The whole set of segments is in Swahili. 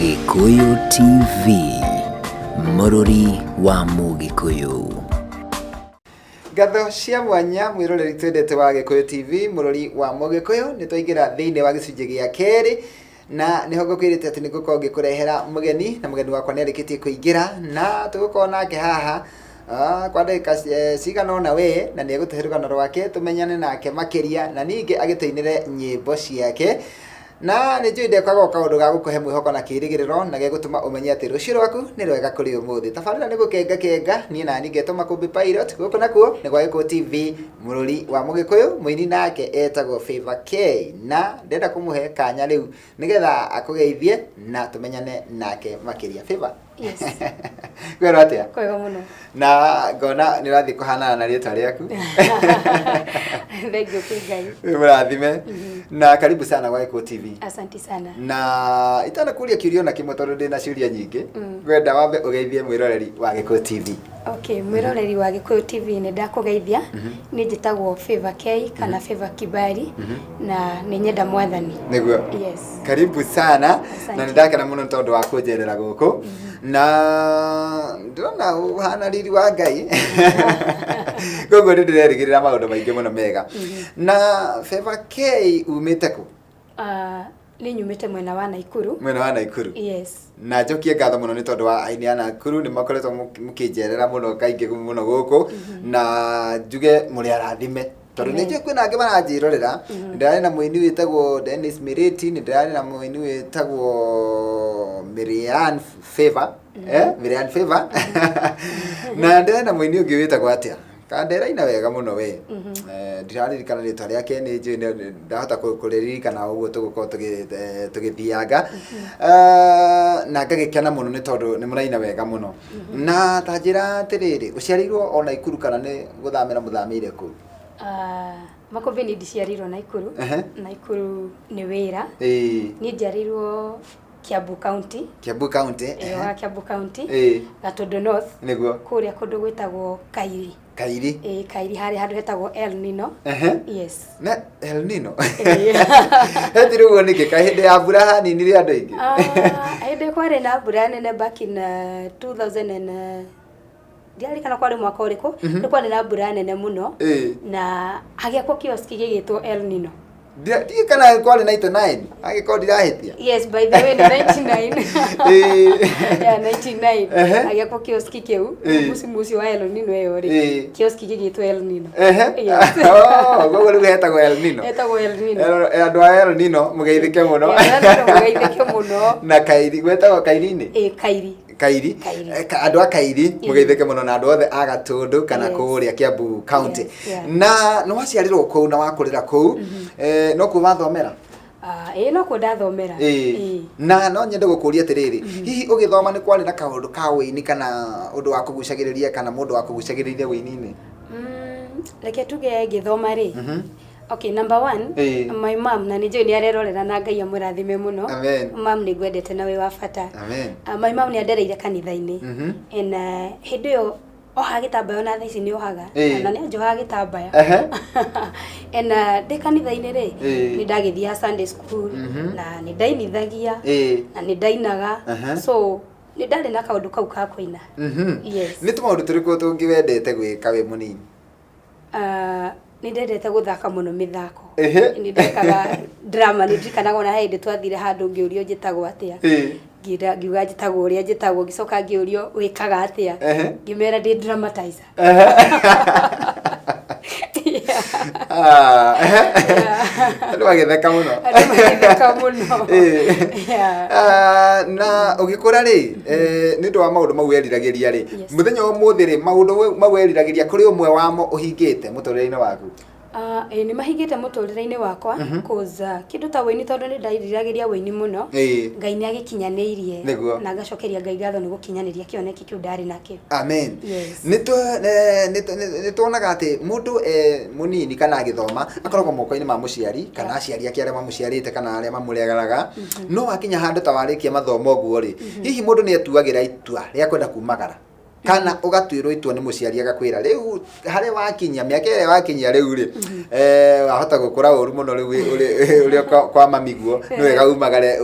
Gikuyu TV, Mũrũri wa Mũgĩkũyũ. Ngatho cia mwanya mwiroreri twendete wa Gikuyu TV, Mũrũri wa Mũgĩkũyũ, nĩ twaingĩra thĩinĩ wa gĩcunjĩ gĩa kerĩ na nĩ ho ngũkwĩrĩte atĩ nĩ ngũkorwo ngĩkũrehera mũgeni, na mũgeni wakwa nĩ arĩkĩtie kũingĩra na tũgũkorwo nake haha kwa ndagĩka cigana ũna we, na nĩ egũtũhe rũgano rwake tũmenyane nake makĩria, na ningĩ agĩtũinĩre nyĩmbo ciake. Na nĩ njũĩ ndekwaga kaũndũ ga gũkũhe mwĩhoko na kĩĩrĩgĩrĩro na gegũtũma ũmenye atĩ rũciũ rwaku nĩ rwega kũrĩ ũmũthĩ. Tabarĩra nĩ gũkenga niĩ nani ngetũma kũmbi pilot gũkũ nakuo nĩ gwa Gikuyu TV, Mũrũri wa Mũgĩkũyũ. Mũini nake etagwo Favour K, na ndenda kũmũhe kanya rĩu nĩgetha akũgeithie na tũmenyane nake makĩria. Favour, yes. Kwĩrwo atĩa? Kwega mũno. Na ngona nĩ ũrathiĩ kũhanana na rĩĩtwa rĩaku. Thank you Ngai. Mũrathime. Na karibu sana kwa Gikuyu TV. Asante sana. Na itanakuria kiurio na kimwe tondũ ndĩ na ciũria nyingĩ. Ngwenda wambe ũgeithie mwĩroreri wa Gikuyu TV. Okay, mwĩroreri wa Gikuyu TV nĩ ndakũgeithia. Nĩ njĩtagwo Favour K kana Favour Kibali na nĩ nyenda mwathani. Nĩguo. Yes. Karibu sana. Asante. Na nĩ ndakena mũno tondũ wa kũnjerera gũkũ. Na ndona ũhana riri wa Ngai. Koguo nĩ ndĩrerĩgĩrĩra maũndũ maingĩ mũno mega. Na Favour K umĩte kũ? Nĩ nyumĩte mwena wa Naikuru. Mwena wa Naikuru. Yes. Na njokie ngatho mũno nĩ tondũ wa aini a Nakuru nĩ makoretwo mũkĩnjerera mũno kaingĩ mũno gũkũ, na njuge mũrĩ arathime tondũ nĩ njũĩ kwĩna angĩ maranjĩrorera. Nĩ ndĩrarĩ na mũini wĩtagwo Dennis Miriti, nĩ ndĩrarĩ na mũini wĩtagwo Miriam Favour, Miriam Favour, na ndĩrarĩ na mũini ũngĩ wĩtagwo atĩa kandera-ina wega mũno we. Ndiraririkana rĩtwa rĩake, nĩ njũĩ ndahota kũrĩririkana ũguo tũgũkorwo tũgĩthianga, na ngagĩkena mũno nĩ tondũ nĩ mũraina wega mũno. Na ta njĩra atĩrĩrĩ, ũciarĩirwo o Naikuru kana nĩ gũthamĩra mũthamĩire kũu? Makumbĩ nĩ ndiciarirwo Naikuru. Naikuru nĩ wĩra. Niĩ njiarĩirwo Kiambu County. Kiambu County. Wa Kiambu County. Gatundu North. Nĩguo. Kũrĩa kũndũ gwĩtagwo Kairi. Kairi. Kairi harĩa handũ hetagwo El Nino. Yes. Na El Nino. Hetirwo nĩkĩ ka hĩndĩ ya mbura hanini rĩ andũ aingĩ? Hĩndĩ kwarĩ na mbura nene back in 2000 and ndiarikana kwarĩ mwaka ũrĩkũ, nĩ kwarĩ na mbura nene mũno na hagĩakwo kioski gĩgĩtwo El Nino. Ndiye kana kwarĩ 99 agĩkorwo ndirahĩtia? Yes, by the way, 99. Yeah, 99. Hagĩakwo kioski kĩu musimu ũcio wa El Nino ĩyo rĩ, kioski gĩgĩtwo El Nino. Koguo rĩu hetagwo El Nino. Hetagwo El Nino. Andũ a El Nino mũgeithĩke mũno. Mũgeithĩke mũno. Na Kairi gwetagwo Kairi-inĩ? Kairi. Kairi. Andũ a Kairi mũgeithĩke mũno, na andũ othe a Gatundu kana kũrĩa Kiambu County. Na nĩ waciarirwo kũu na wakũrĩra kũu, no kuo wathomera? No kuo ndathomera. Na no nyende gũkũria atĩrĩrĩ, hihi ũgĩthoma nĩ kwarĩ na kaũndũ ka wĩini kana ũndũ wa kũgucagĩrĩria kana mũndũ wa kũgucagĩrĩria wĩini-inĩ? Reke tuge ngĩthoma rĩ. Okay, number one, my mom, na nĩnjũĩ nĩ arerorera na Ngai amũrathime mũno. Amen. Mom nĩ ngwendete na wĩ wa bata. Amen. My mom nĩ andereire kanitha-inĩ. And hĩndĩ ĩyo oha gĩtambaya na thaa ici nĩ ohaga, na nĩ anjohaga gĩtambaya. And ndĩ kanitha-inĩ rĩ, nĩ ndagĩthiaga Sunday school, na nĩ ndainithagia, na nĩ ndainaga. So nĩ ndarĩ na kaũndũ kau ka kũina. Yes. Nĩ tũmaũndũ tũrĩkũ tũngĩ wendete gwĩka wĩ mũnini? Nĩ ndendete gũthaka mũno mĩthako. Nĩ ndekaga drama, nĩ ndirikanaga ona hĩndĩ twathire handũ ngĩũrio njĩtagwo atĩa. Ngiuga njĩtagwo ũrĩa njĩtagwo, ngĩcoka ngĩũrio wĩkaga atĩa. Ngĩmera ndĩ dramatizer. Andũ magĩtheka mũno. Andũ magĩtheka mũno. Na ũgĩkũra rĩ, nĩ ũndũ wa maũndũ mau weriragĩria rĩ, mũthenya ũmũthĩ rĩ, maũndũ mau weriragĩria kũrĩ ũmwe wamo ũhingĩte mũtũrĩre-inĩ waku? Nĩ mahingĩte mũtũrĩre-inĩ wakwa, cause kĩndũ ta wĩini tondũ nĩ ndariragĩria wĩini mũno, Ngai nĩ agĩkinyanĩirie na ngacokeria Ngai ngatho nĩ gũkinyanĩria kĩoneki kĩu ndarĩ nakĩo. Amen. Nĩ tuonaga atĩ mũndũ mũnini kana agĩthoma akoragwo moko-inĩ ma mũciari kana aciari ake arĩa mamũciarĩte kana arĩa mamũreraga, no wakinya handũ ta warĩkia mathomo ũguo rĩ, hihi mũndũ nĩ etuagĩra itua rĩa kwenda kumagara kana ugatuirwo itua ni muciari agakwira riu hare wakinya miaka ire wakinya riu ri wahota gukura uru muno riu uri kwa mamiguo ni wega umagare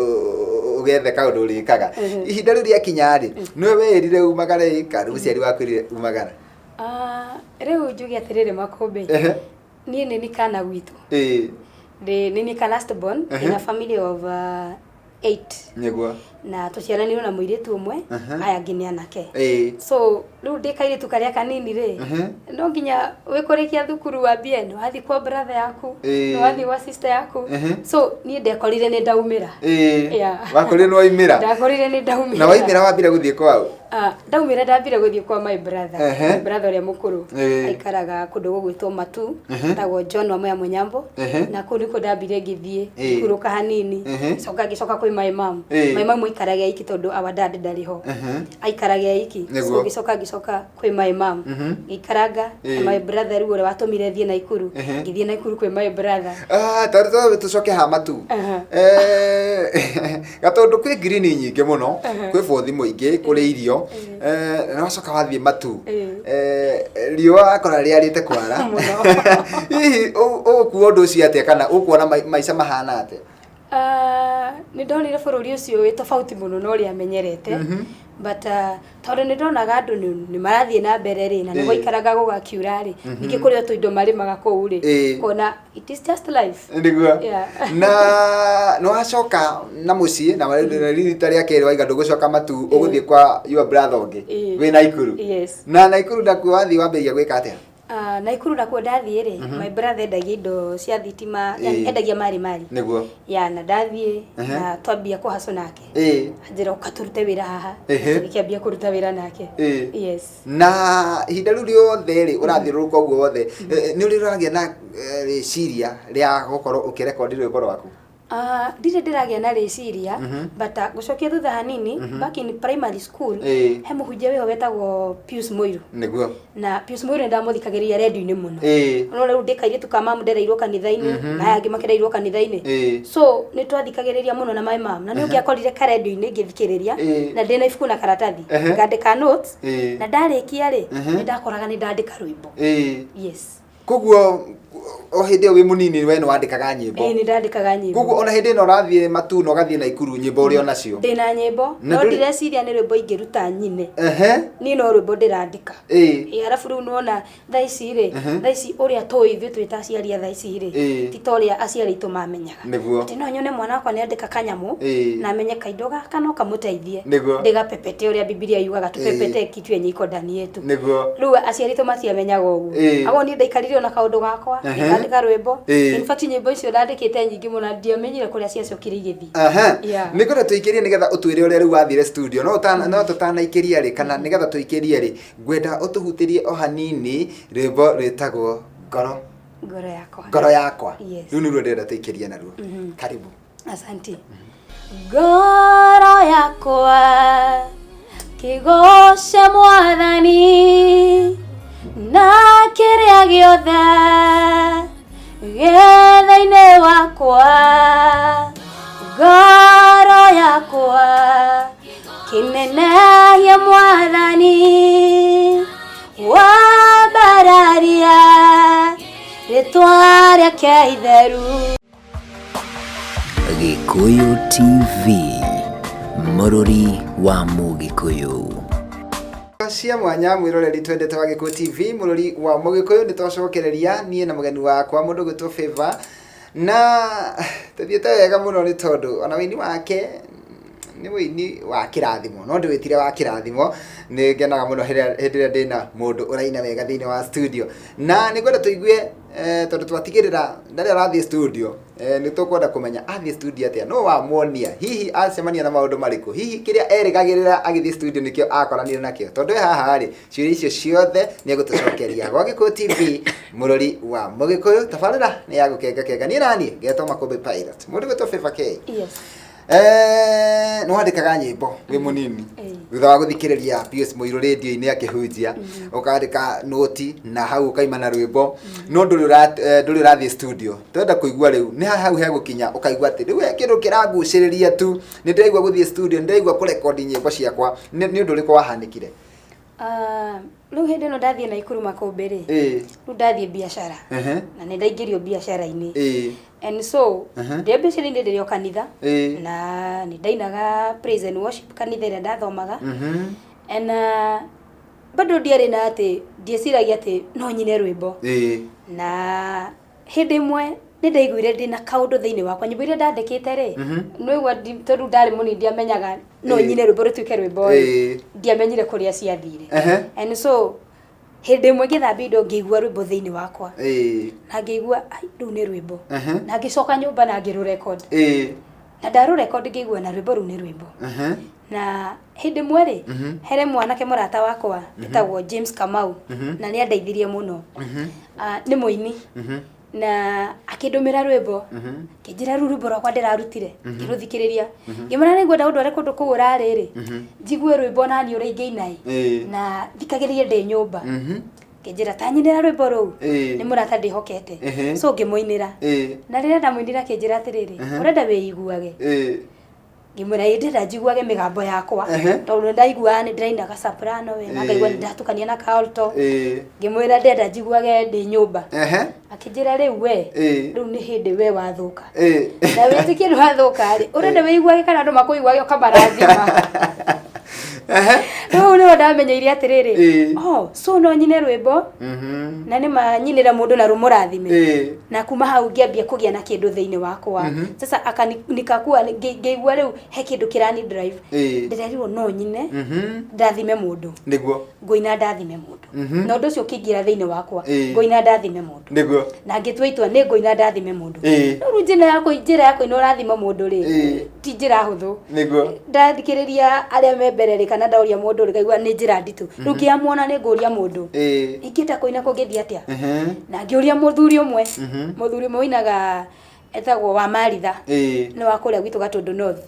ugethe kaundu urikaga ihinda riu riakinya ri niwe wirire umagare kana muciari waku wirire umagara riu njuge atiriri Makombe nie ni kana gwitu ni ka last born in a family of 8 niguo na tuciaranirwo na muiritu umwe aya ngine anake so riu ndikairitu karia kanini ri no nginya wikurikia thukuru wa bien wathi kwa brother yaku no wathi wa sister yaku so nie ndekorire ni ndaumira wakorire ni waimira ndakorire ni ndaumira na waimira wambire guthie kwao ndaumira ndambire guthie kwa my brother uria mukuru aikaraga kundu gugwitwo Matu tagwo John wa Moya Munyambo na kuri ko ndambire ngithie kuruka hanini soka gicoka kwi my mom ikaragia iki tondu our dad ndariho aikaragia iki so gicoka kwi my mom ikaranga my brother riu uri watumire thie Naikuru ngithie Naikuru kwi my brother tarito tucoke ha Matu gatondu kwi green nyingi muno kwi bothi muingi kuri irio na wacoka wathie Matu riwa akora riarite kwara hihi ukuo undu ucio atia kana ukuona maica mahana atia ni ndonire bururi ucio wi tofauti muno no ri amenyerete but tondu ni ndonaga andu ni marathie na mbere ri na ni goikaraga gugakiura ri ningi kuri o tuindo mari magakou ri kona it is just life ndigwa na no acoka na mucie na riri taria keri waiga ndugucoka Matu uguthie kwa your brother ungi we Naikuru na Naikuru ndaku wathi wamberia gwika atia Naikuru nakuo ndathie ri my brother endagia indo cia thitima endagia mari niguo na ndathie na twambia kuhaco nake njira ukaturute wira haha tukiambia kuruta wira nake na ihinda riu riothe ri urathiururuka uguo wothe ni uriragia na riciria ria gukorwo ukirekondi rwimbo rwaku ndire ndiragia na reciria but gucokia thutha hanini back in primary school he muhunjia weho wetagwo Pius Moiru niguo na Pius Moiru ndamuthikagiriria radio-ini muno no riu ndikaire tukamamu ndereirwo kanitha-ini na yangi makereirwo kanitha-ini so ni twathikagiriria muno na my mom na ni ungiakorire ka radio-ini ngithikiriria na ndina ibuku na karatathi ngandika notes na ndarikia ri ni ndakoraga ni ndandika rwimbo koguo o hindi wi munini we no wandikaga nyimbo ni ndandikaga nyimbo koguo ona hindi no rathie Matu no gathie Naikuru nyimbo uri onacio ndina nyimbo no ndireciria ni rwimbo ingiruta nyine ni no rwimbo ndirandika arafu riu nuona thaici ri thaici uria toi ithu twita aciari thaici ri titoria aciari itu mamenyaga ati no nyone mwana wakwa ni andika kanyamu na amenye kaindo gaka no kamuteithie ndigapepete uria Biblia yugaga tupepete kitu yenye iko ndani yetu riu aciari itu matiamenyaga uguo ago ni ndaikarire ona kaundu gakwa ndandika rwimbo in fact nyimbo icio ndandikite nyingi muno ndiamenyire kuria ciacokire igithii nikora tuikirie nigetha utwire uria riu wathire studio no tutanaikiria ri kana nigetha tuikirie ri ngwenda utuhutirie o hanini rwimbo rwitagwo ngoro yakwa riu ni ruo ndenda tuikirie naruo karibu asante ngoro yakwa kigoshe Mwathani na kiria giothe getha-ini wakwa ngoro yakwa kinenehie Mwathani wambararia ritwa riake itheru. Gikuyu TV, Mururi wa Mugikuyu. Cia mwanya mwiroreri twendete wa Gikuyu TV Mururi wa Mugikuyu ni twacokereria nie na mugeni wakwa mundu gwitwo Favor na tuthiete wega muno ni tondu ona wini wake ni wini wa kirathimo no ndiwitire wa kirathimo ni ngenaga muno hindi ndina mundu uraina wega thiini wa studio na ni kwenda tuigue tondu twatigirira ndari arathie studio ni tukwenda kumenya athie studio atia no wa muonia hihi acemania na maundu mariku hihi kiria erigagirira agithie studio nikio akoranire nakio tondu haha ri ciuri icio ciothe ni agutucokeria gwa Gikuyu TV Mururi wa Mugikuyu tabarira ni yagukenga ni nani getwo Makombe Pilot mundu gwitwo Favor K no andikaga nyimbo wi munini thutha wa guthikiriria Pius Moiru radio-ini akihunjia ukandika noti na hau ukaima na rwimbo no nduri urathie studio twenda kuigua riu ni hau hegukinya ukaigua ati riu kindu kiraguciriria tu ni ndiraigua guthie studio ndiraigua kurekondi nyimbo ciakwa ni undu uriko wahanikire riu hindi no ndathie Naikuru Makombe ri riu ndathie biashara na ni ndaingirio biashara-ini and so ndebe ciri ndĩrĩ o kanitha na nĩ ndainaga praise and worship kanitha ĩrĩa ndathomaga and bado ndiarĩ na atĩ ndieciragia atĩ no nyine rwĩmbo na hĩndĩ ĩmwe nĩ ndaiguire ndĩ na kaũndũ thĩinĩ wakwa nyĩmbo iria ndandĩkĩte rĩ nĩguo tondũ ndarĩ mũnini ndiamenyaga no nyine rwĩmbo rũtuĩke rwĩmbo ndiamenyire kũrĩa ciathire and so hĩndĩ ĩmwe ngĩthambia indo ngĩigua rwĩmbo thĩinĩ wakwa na ngĩigua rĩu nĩ rwĩmbo na ngĩcoka nyũmba na ngĩrũrecord na ndarũrecord ngĩigua na rwĩmbo rũu nĩ rwĩmbo na hĩndĩ ĩmwe rĩ here mwanake mũrata wakwa etagwo James Kamau na nĩ andeithirie mũno nĩ mũini na akĩndũmĩra rwĩmbo kĩnjĩra rwĩmbo rwakwa ndĩrarutire ngĩrũthikĩrĩria ngĩmera nĩ ngwenda ũndware kũndũ kũu ũrarĩ njigue rwĩmbo nani ũrĩa ingĩina na thikagĩrĩrie ndĩ nyũmba kĩnjĩra tanyinĩra rwĩmbo rũu nĩ mũrata ndĩhokete so ngĩmũinĩra na rĩrĩa ndamũinĩra kĩnjĩra atĩrĩrĩ ũrenda wĩiguage ngĩmwĩra ndĩrenda njiguage mĩgambo yakwa tondũ nĩ ndaiguaga nĩ ndĩrainaga soprano na ngaigua nĩ ndatukania na alto ngĩmwĩra ndĩrenda njiguage ndĩ nyũmba akĩnjĩra rĩu we rĩu nĩ hĩndĩ we wathũka na wĩtĩkie nĩ wathũka rĩ ũrenda wĩiguage kana andũ makũiguage ũkamarathima rĩu nĩho ndamenyeire atĩrĩrĩ so no nyine rwĩmbo na nĩ manyinĩra mũndũ na rũmũrathime na kuma hau ngĩambia kũgĩa na kĩndũ thĩinĩ wakwa sasa akanikakua ngĩigua rĩu he kĩndũ kĩrani drive ndĩrerirwo no nyine ndathime mũndũ nĩguo ngũina ndathime mũndũ na ũndũ ũcio ũkĩingĩra thĩinĩ wakwa ngũina ndathime mũndũ nĩguo na ngĩtua itua nĩ ngũina ndathime mũndũ rĩu njĩra ya kũina ũrathima mũndũ rĩ ti njĩra hũthũ nĩguo ndathikĩrĩria arĩa me mbere kana ndaũria mũndũ rĩ ngaigua nĩ njĩra nditũ rĩu ngĩamwona nĩ ngũria mũndũ ingĩta kũina kũngĩthiĩ atĩa na ngĩũria mũthuri ũmwe woinaga etagwo wa Maritha nĩ wa kũrĩa gwitũ Gatũndũ North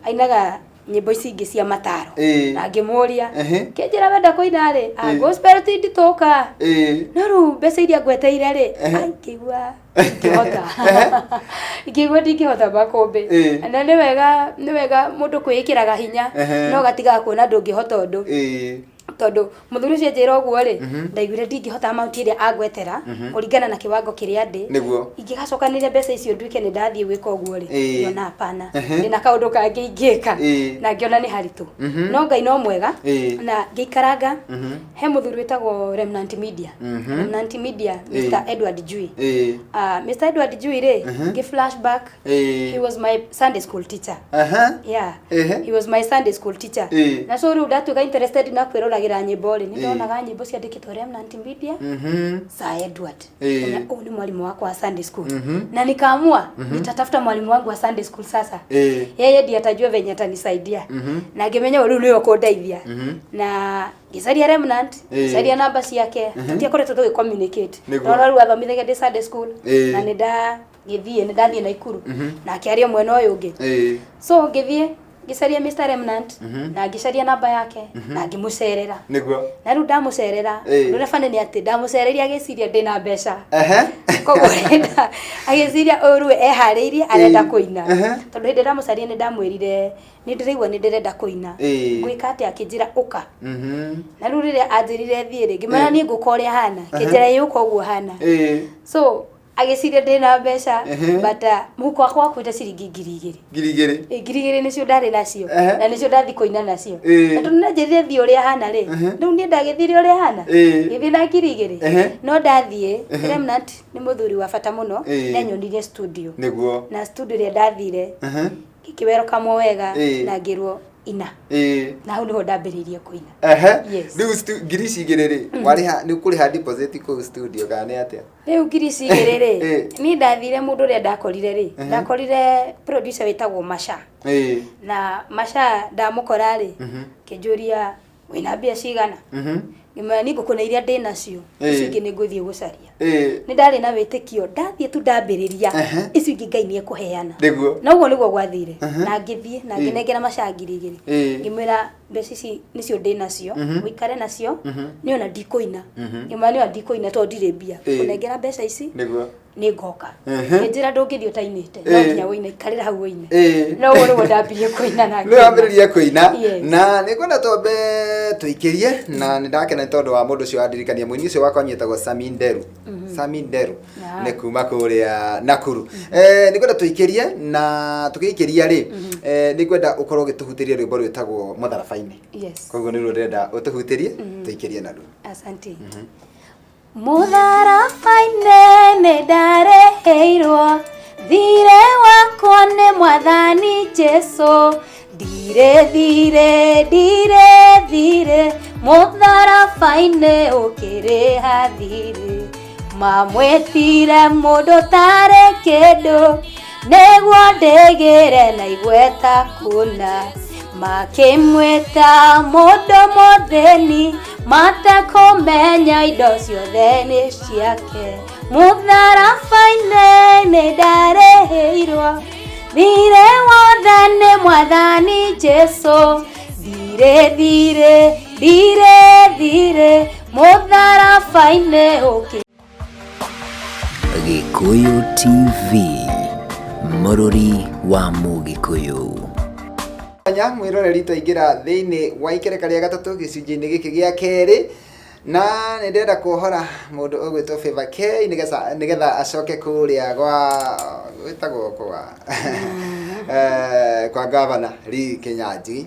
ainaga nyĩmbo ici ingĩ cia mataro na ngĩmũria kĩnjĩra wenda kũina rĩ gospel ti nditũka no rĩu mbeca iria ngweteire rĩ ngĩigua ndingĩhota makũmbĩ na nĩ wega mũndũ kwĩĩkĩraga hinya no gatigaga kuona ndũngĩhota ũndũ tondũ mũthuri ũcio njĩra ũguo rĩ ndaiguire ndingĩhota amount ĩrĩa angwetera kũringana na kĩwango kĩrĩa ndĩ ingĩgacokanĩria mbeca icio nduĩke nĩ ndathiĩ gwĩka ũguo rĩ ngĩona hapana ndĩna kaũndũ kangĩ ingĩka na ngĩona nĩ haritũ no Ngai no mwega na ngĩikaranga he mũthuri wĩtagwo Remnant Media Mr. Edward Jui Mr. Edward Jui rĩ ngĩ flashback he was my Sunday school teacher he was my Sunday school teacher na so rĩu ndatuĩka interested na kwĩroragĩra nyĩmbo rĩ nĩ ndonaga nyĩmbo ciandĩkĩtwo Remnant Media Sir Edward na ũyũ nĩ mwalimu wakwa wa Sunday school na nikaamua nitatafuta mwalimu wangu wa Sunday school sasa yeye ndiye atajua venye atanisaidia na ngĩmenya rĩu nĩwe ũkũndeithia na ngĩcaria Remnant ngĩcaria namba ciake tũtiakoretwo tũgĩ-communicate no rĩu athomithagia ndĩ Sunday school na nĩ ndathiĩ Naikuru na akĩaria mwena ũyũ ũngĩ so ngĩthiĩ ngĩcaria Mr. Remnant na ngĩcaria namba yake na ngĩmũcerera nĩguo na rĩu ndamũcerera rĩu bane nĩ atĩ ndamũcereria agĩciria ndĩna mbeca koguo agĩciria ũyũ eharĩirie arenda kũina tondũ hĩndĩ ndamũcaria nĩ ndamwĩrire nĩ ndĩraigua nĩ ndĩrenda kũina ngwĩka atĩ akĩnjĩra ũka na rĩu rĩrĩa anjĩrire thiĩ rĩ ngĩmera niĩ ngũka ũrĩa hana kĩnjĩra yũka ũguo hana so agĩciria ndĩna mbeca but mũhuko wakwa wakuĩte ciringi ngiri igĩrĩ nĩcio ndarĩ nacio na nĩcio ndathi kũina nacio na tondũ nĩnjĩrire thiĩ ũrĩa hana rĩ rĩu niĩ ndagĩthire ũrĩa hana gĩthiĩ na ngiri igĩrĩ no ndathiĩ Remnant nĩ mũthuri wa bata mũno na nyonirie studio na studio ĩrĩa ndathire ngĩkĩwerokamwo wega na ngĩrwo ina na hau nĩho ndambĩrĩirie kũina rĩu ngiri igĩrĩ rĩ warĩha nĩ ũkũrĩha deposit kũu studio kana nĩ atĩa rĩu ngiri igĩrĩ rĩ niĩ ndathire mũndũ ũrĩa ndakorire rĩ ndakorire producer wĩtagwo Masha na Masha ndamũkora rĩ kĩnjũria wĩna mbia cigana ngĩmwĩra nĩ ngũkũna iria ndĩ nacio icio ingĩ nĩ ngũthiĩ gũcaria nĩ ndarĩ na wĩtĩkio ndathiĩ tu ndambĩrĩria icio ingĩ Ngai nĩ ekũheana na ũguo nĩguo gwathire na ngĩthiĩ na ngĩnengera Masha ngiri igĩrĩ ngĩmwĩra mbeca ici nĩcio ndĩ nacio ũikare nacio nĩ ona ndikũina ngĩmwĩra nĩ ona ndikũina tondũ ndirĩ mbia kũnengera mbeca ici nĩ ngoka nĩ njĩra ndũngĩthiĩ ũtainĩte no nginya wĩine ikarĩra hau wĩine no rĩu ndambirie kũina na nĩ wambĩrĩria kũina na nĩ kwenda twambe tũikĩrie na nĩ ndakena tondũ wa mũndũ ũcio wandirikania mũini ũcio wakwa nyetagwo Sami Nderu Sami Nderu nĩ kuma kũrĩa Nakuru nĩ kwenda tũikĩrie na tũgĩikĩria rĩ nĩ kwenda ũkorwo ũgĩtũhutĩria rwĩmbo rwĩtagwo Mũtharabainĩ koguo nĩ ruo ndĩrenda ũtũhutĩrie tũikĩrie naruo. Asante. Mũtharabainĩ nĩ ndareheirwo thirĩ wakwa nĩ Mwathani Jesũ thirĩ mũtharabainĩ ũkĩrĩha thirĩ mamwĩtire mũndũ tarĩ kĩndũ nĩguo ndĩgĩre na igweta kuna makĩmwĩta mũndũ mũthĩni matakũmenya indo ciothe nĩ ciake mũtharabainĩ nĩ ndarĩhĩirwo thirĩ wothe nĩ Mwathani Jesũ thirĩ mũtharabainĩ Gikuyu TV, mũrori wa Mũgĩkũyũ. Nya mwĩroreri twaingĩra thĩinĩ wa ikereka rĩa gatatũ gĩcunjĩ-inĩ gĩkĩ gĩa kerĩ na nĩ ndĩrenda kuohora mũndũ ũgwĩtwo Favor K nĩgetha acoke kũrĩa gwĩtagwo kwa gavana Lee Kinyanjui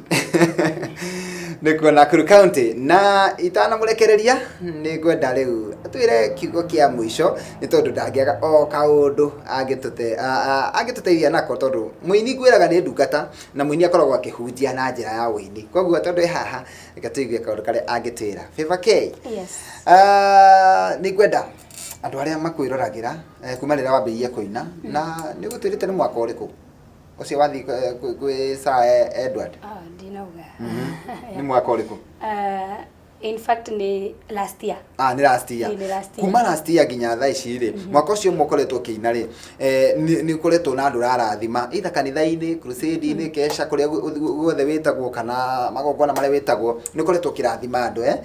nĩkuo Nakuru County na itanamũrekereria nĩ ngwenda rĩu atwĩre kiugo kĩa mũico nĩ tondũ ndangĩaga o kaũndũ angĩtũteithia nako tondũ mũini ngwĩraga nĩ ndungata na mũini akoragwo akĩhunjia na njĩra ya ũini koguo tondũ haha reka tũigue kaũndũ karĩa angĩtwĩra. Favor K, nĩ ngwenda andũ arĩa makwĩroragĩra kuma rĩrĩa wambĩrĩirie kũina na nĩ ũgũtwĩrĩte nĩ mwaka ũrĩkũ ũcio wathi kwĩ Sir Edward? Ndinauga. Nĩ mwaka ũrĩkũ? In fact ni last year. Ni last year. Kuma last year nginya thaa ici rĩ mwaka ũcio mũkoretwo kĩina rĩ nĩ ũkoretwo na andũ rarathima either kanitha-inĩ crusade-inĩ kesha kũrĩa guothe wĩtagwo kana magongona marĩa wĩtagwo nĩ ũkoretwo kĩrathima andũ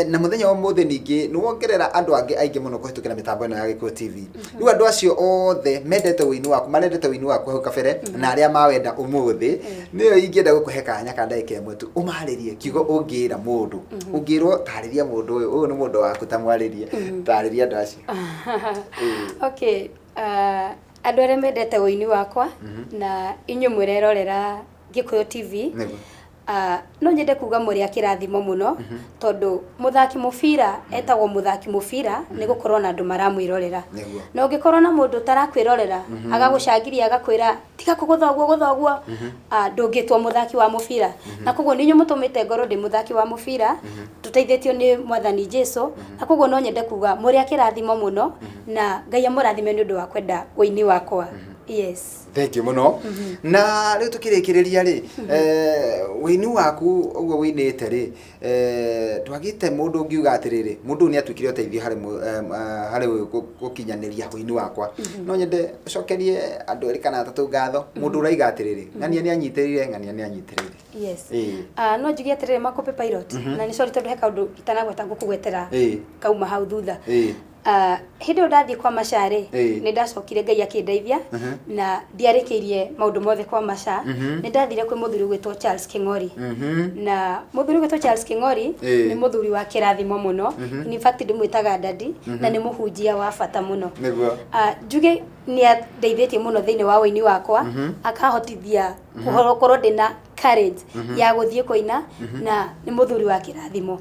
na mũthenya wa ũmũthĩ ningĩ nĩ wongerera andũ angĩ aingĩ mũno kũhĩtũkĩra mĩtambo ĩno ya Gikuyu TV. Rĩu andũ acio othe mendete ũini waku marendete ũini waku hau kabere na arĩa mawenda ũmũthĩ nĩyo ingĩenda gũkũhe kanya ka ndagĩka ĩmwe tu ũmarĩrie kiugo ũngĩra mũndũ ungirwo tarĩria mũndũ ũyũ nĩ mũndũ waku tamwarĩrie tarĩria andũ acio. Okay, andũ arĩa mendete ũini wakwa na inyuĩ mwĩrerorera Gikuyu TV no nyende kuga mũrĩ a kĩrathimo mũno tondũ mũthaki mũbira etagwo mũthaki mũbira nĩ gũkorwo na andũ maramwĩrorera na ũngĩkorwo na mũndũ tarakwĩrorera agagũcangiria agakwĩra tiga kũgũtha ũguo ndũngĩtwo mũthaki wa mũbira na koguo nĩ inyuĩ mũtũmĩte ngoro ndĩ mũthaki wa mũbira tũteithĩtio nĩ Mwathani Jesũ na koguo no nyende kuga mũrĩ a kĩrathimo mũno na Ngai amũrathime nĩ ũndũ wa kwenda ũini wakwa. Yes. Thank you muno. Na rĩu tũkĩrĩkĩrĩria rĩ ũini waku ũguo wĩinĩte rĩ twagĩte mũndũ ũngiuga atĩrĩrĩ mũndũ nĩ atuĩkire ũteithio harĩ gũkinyanĩria ũini wakwa no nyende ũcokerie andũ erĩ kana atatũ ngatho mũndũ ũraiga atĩrĩrĩ ng'ania nĩ anyitĩrĩire. Yes. No njugie atĩrĩrĩ Makope Pilot na nĩ sorry tondũ he kaũndũ itanagweta ngũkũgwetera kauma hau thutha. Hĩndĩ ĩyo ndathiĩ kwa Macha rĩ nĩ ndacokire Ngai akĩndeithia na ndiarĩkĩirie maũndũ mothe kwa Macha nĩ ndathire kwĩ mũthuri gwĩtwo Charles King'ori na mũthuri gwĩtwo Charles King'ori nĩ mũthuri wa kĩrathimo mũno in fact ndĩmwĩtaga daddy na nĩ mũhunjia wa bata mũno njuge nĩ andeithĩtie mũno thĩinĩ wa ũini wakwa akahotithia gũkorwo ndĩna courage ya gũthiĩ kũina na nĩ mũthuri wa kĩrathimo.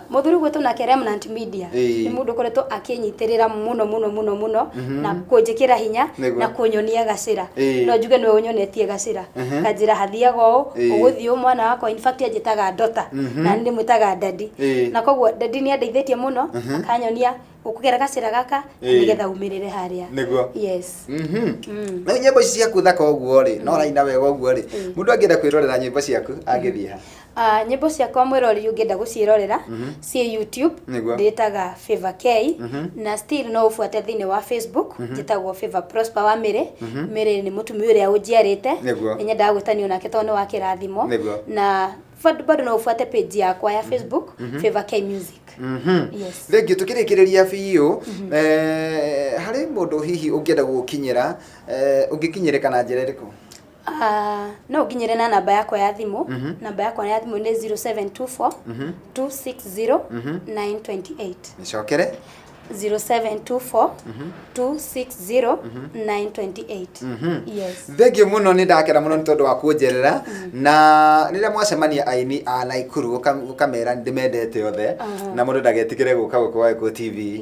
Mũthuri gwĩtwo nake Remnant Media nĩ mũndũ ũkoretwo akĩnyitĩrĩra mũno na kũnjĩkĩra hinya na kũnyonia gacĩra no njuge nĩwe ũnyonetie gacĩra kanjĩra hathiaga ũũ ũgũthiĩ mwana wakwa in fact anjĩtaga Ndota na nĩ mwĩtaga daddy na koguo daddy nĩ andeithĩtie mũno akanyonia ukugera gacĩra gaka nĩgetha umĩrĩre harĩa. Yes. Na nyĩmbo ici ciaku thaka ũguo rĩ no raina wega ũguo rĩ mũndũ angĩenda kwĩrorera nyĩmbo ciaku angĩthiĩ ha? Nyĩmbo ciakwa mwĩroreri ũngĩenda gũciĩrorera ciĩ YouTube ndĩtaga Favor K na still no ũbuate thĩinĩ wa Facebook njĩtagwo Favor Prosper wa Mĩrĩ. Mĩrĩ nĩ mũtumia ũrĩa ũnjiarĩte nĩ nyendaga gwĩtanio nake tondũ wa kĩrathimo na bado no ufuate page yakwa ya Facebook Favor K Music. Yes. Thengio tukirikireria biu hari mundu hihi ungienda gukinyira ungikinyirika na njira iriku? No ukinyire na namba yakwa ya thimu. Namba yakwa ya thimu ni 0724 260 928. Nicokere 0724 260 928. Yes. Thengio muno ni ndakera muno ni tondu wa kunjerera na rira mwacemania aini a Naikuru ukamera ndimendete othe na mundu ndagetikire guka gukwa Eko TV.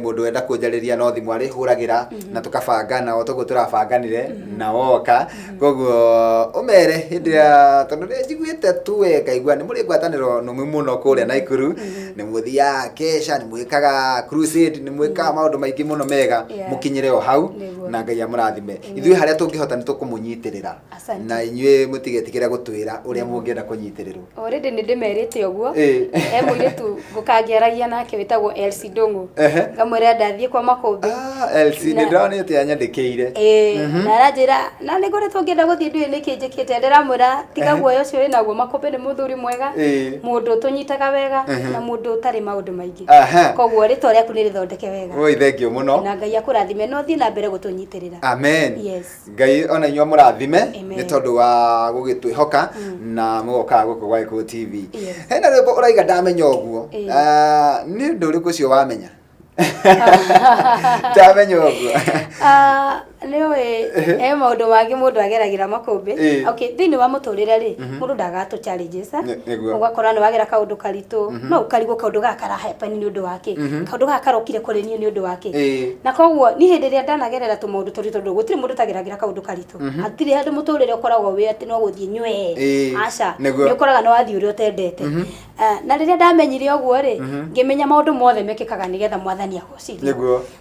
Mundu wenda kunjariria no thimu ari huragira na tukabanga na otogo turabanganire na woka koguo umere hindia tondu njiguite tu wega igwa ni muri gwataniro no muno kuria Naikuru ni muthia kesha ni mwikaga crusade ni mwika maundu maingi muno mega mukinyire o hau na Ngai amurathime ithui haria tungihota ni tukumunyitirira na inyue mutigetikira gutwira uria mungienda kunyitiriro already ni ndimerite oguo mwiritu gukangiaragia nake witagwo LC Ndungu ngamwira ndathie kwa Makombe LC ni ndone ati anyandikiire na aranjira na ni ngoretwo ngienda guthie ndui nikijikite ndiramwira tiga guoyo ucio wi naguo Makombe ni muthuri mwega mundu tunyitaga wega na mundu utari maundu maingi koguo ritwa riaku ni rithondeke wega oi thengio muno na Ngai akurathime no thie na mbere gutunyitirira amen. Yes. Ngai ona inyuo murathime ni tondu wa gugitwihoka na mugoka guku gwa Eko TV. Hena rwimbo uraiga ndamenya oguo ni nduriku cio wamenya ndamenya oguo niwe maundu mangi mundu ageragira Makombe thiini wa muturire ri mundu ndagatu challenges ugakora ni wagira kaundu karitu no ukarigo kaundu gaka rahepani ni undu wake kaundu gaka karokire kuri ni undu wake na koguo ni hindi ria ndanagerera tu maundu turitu gutiri mundu tageragira kaundu karitu atiri handu muturire ukoragwo wi ati no guthie nywe aca ni ukoraga no wathie uri utendete na riria ndamenyire oguo ri ngimenya maundu mothe mekikaga nigetha mwathani agocirie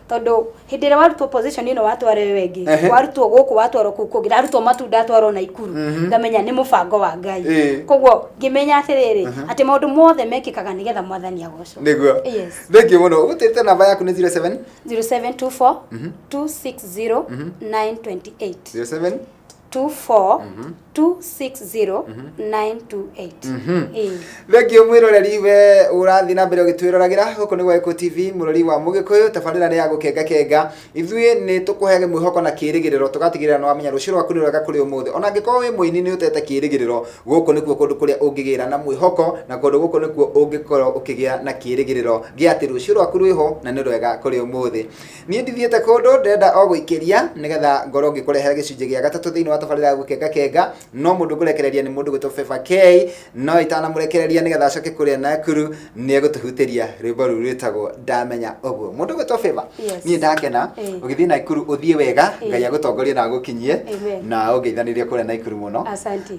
tondu hindi ria warutwo position ino watware wengi warutwo guku watwaro kukugira arutwo matunda atwaro Naikuru ngamenya ni mubango wa Ngai koguo ngimenya atiriri ati maundu mothe mekikaga nigetha mwathani agocwo niguo thengio muno ugutirite namba yaku ni 0724 260 928 07 24 260 928. Thengio mwiroreri we urathi na mbere ugitwirораgira guku ni gwa Eko TV murori wa Mugikuyu tabarira ni ya gukenga ithui ni tukuhege mwihoko na kirigiriro tugatigirira no amenya rucio rwaku ni rwega kuri umuthi ona ngiko wi muini ni utete kirigiriro guku nikuo kundu kuria ungigira na mwihoko na kundu guku nikuo ungikorwo ukigia na kirigiriro gia ati rucio rwaku rwiho na ni rwega kuri umuthi ni ndithiete kundu ndenda o guikiria nigetha ngoro ngikurehera gicunje gia gatatu thiini wa tabarira ya gukenga no mundu kurekereria ni mundu gwitwo Favor K no itana murekereria nigetha acoke kuria Nakuru ni egutuhutiria rwimbo ru rwitagwo ndamenya oguo mundu gwitwo Favor ni ndakena ugithii Nakuru uthie wega Ngai agutongoria na agukinyie na ungeithanirie kuria Nakuru muno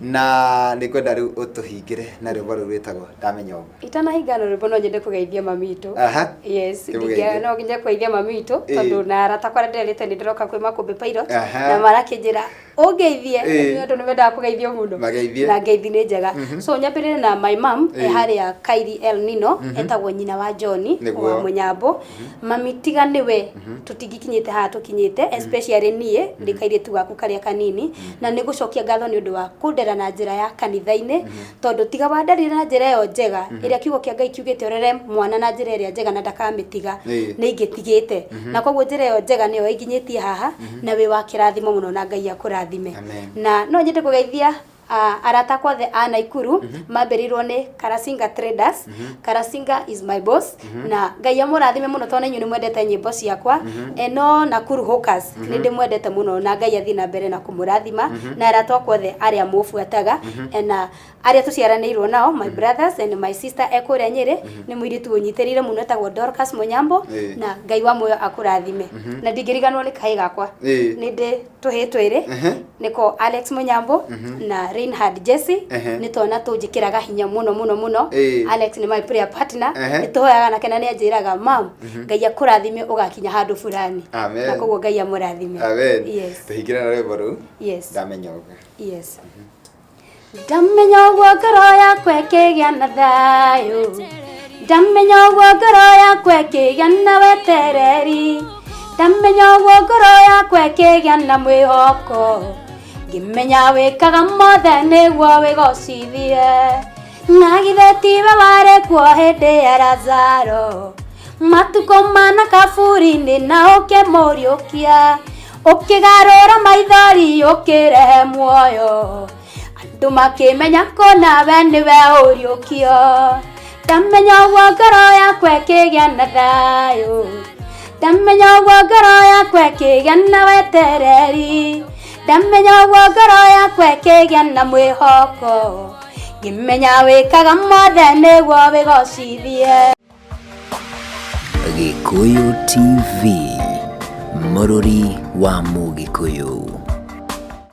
na ni kwenda riu utuhingire na rwimbo ru rwitagwo ndamenya oguo itana hingano rwimbo no nyende kugeithia mamitu yes ndigia no nginya kugeithia mamitu tondu na arata kwa nderite ni ndiroka kwi Makombe Pilot na marakijira ungeithie ni andu nimenda kugeithio muno na ngeithi ni njega so nyambirire na my mom haria Kairi El Nino etagwo nyina wa John wa Munyambo mami tiga niwe tutigikinyite ha tukinyite especially nie ndikaire tu gaku karia kanini na nigucokia ngatho ni undu wa kundera na njira ya kanitha-ini tondu tiga wandarira na njira yo njega iria kiugo kia Ngai kiugite orere mwana na njira iria njega na ndakamitiga ni ingitigite na koguo njira yo njega niyo inginyitie haha na wi wa kirathimo muno na Ngai akurathime na no nyende kugeithia arata kwothe a Naikuru mambirirwo ni Karasinga Traders Karasinga is my boss na Ngai amurathime muno tone nyu ni mwendete nyimbo ciakwa eno Nakuru Hawkers ni ndimwendete muno na Ngai athii na mbere na kumurathima na arata kwothe aria mufuataga na aria tuciaranirwo nao my brothers and my sister ekuria Nyeri ni mwiritu unyitirire muno etagwo Dorcas Munyambo na Ngai wa muyo akurathime na ndingiriganwo ni kai gakwa ni ndi tuhitwiri niko Alex Munyambo na Reinhard Jesse nitona tujikiraga hinya muno Alex ni my prayer partner nituhoyaga na kena ni ajiraga mam Ngai akurathime ugakinya handu fulani na koguo Ngai amurathime yes tuhingira na rwimbo ru ndamenya oguo yes ndamenya oguo ngoro yakwa ikigia na thayu ndamenya oguo ngoro yakwa ikigia na wetereri ndamenya oguo ngoro yakwa ikigia na mwihoko ngimenya wikaga mothe niguo wigocithie ngagithetiwe ware kuo hĩndĩ ya Lazaro matuko mana kaburi-inĩ na ũkĩmũriũkia ũkĩgarũra maithori ũkĩrehe muoyo andũ makĩmenya ko nawe nĩwe ũriũkio ndamenya ũguo ngoro yakwa ĩkĩgĩa na thayũ ndamenya ũguo ngoro yakwa ĩkĩgĩa na wetereri ndamenya ũguo ngoro yakwa ĩkĩgĩa na mwĩhoko ngĩmenya wĩkaga mothe nĩguo wĩgocithie. Gikuyu TV, mũrũri wa Mũgĩkũyũ.